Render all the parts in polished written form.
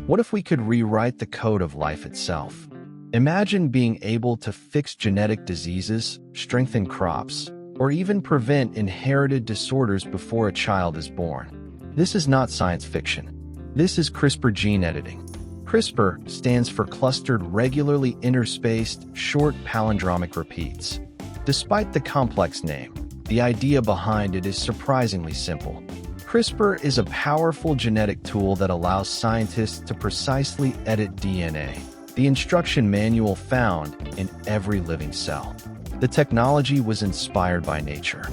What if we could rewrite the code of life itself? Imagine being able to fix genetic diseases, strengthen crops, or even prevent inherited disorders before a child is born. This is not science fiction. This is CRISPR gene editing. CRISPR stands for clustered, regularly interspaced, short palindromic repeats. Despite the complex name, the idea behind it is surprisingly simple. CRISPR is a powerful genetic tool that allows scientists to precisely edit DNA, the instruction manual found in every living cell. The technology was inspired by nature.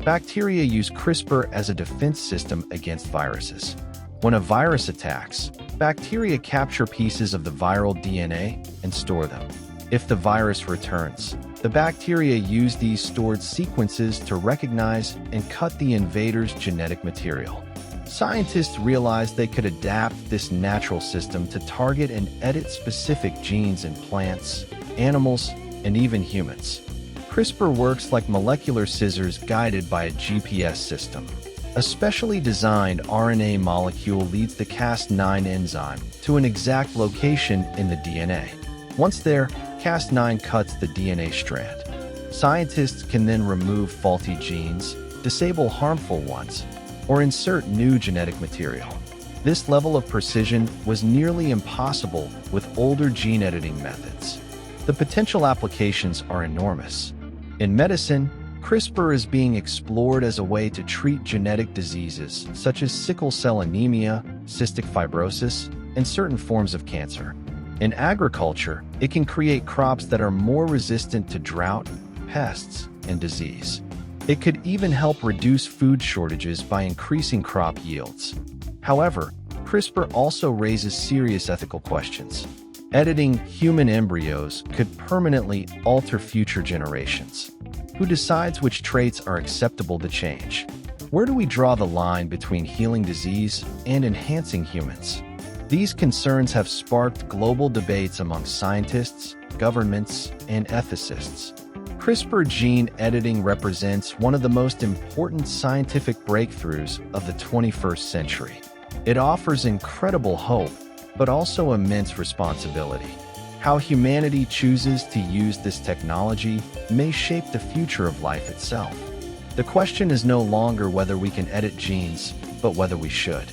Bacteria use CRISPR as a defense system against viruses. When a virus attacks, bacteria capture pieces of the viral DNA and store them. If the virus returns, the bacteria use these stored sequences to recognize and cut the invader's genetic material. Scientists realized they could adapt this natural system to target and edit specific genes in plants, animals, and even humans. CRISPR works like molecular scissors guided by a GPS system. A specially designed RNA molecule leads the Cas9 enzyme to an exact location in the DNA. Once there, Cas9 cuts the DNA strand. Scientists can then remove faulty genes, disable harmful ones, or insert new genetic material. This level of precision was nearly impossible with older gene editing methods. The potential applications are enormous. In medicine, CRISPR is being explored as a way to treat genetic diseases such as sickle cell anemia, cystic fibrosis, and certain forms of cancer. In agriculture, it can create crops that are more resistant to drought, pests, and disease. It could even help reduce food shortages by increasing crop yields. However, CRISPR also raises serious ethical questions. Editing human embryos could permanently alter future generations. Who decides which traits are acceptable to change? Where do we draw the line between healing disease and enhancing humans? These concerns have sparked global debates among scientists, governments, and ethicists. CRISPR gene editing represents one of the most important scientific breakthroughs of the 21st century. It offers incredible hope, but also immense responsibility. How humanity chooses to use this technology may shape the future of life itself. The question is no longer whether we can edit genes, but whether we should.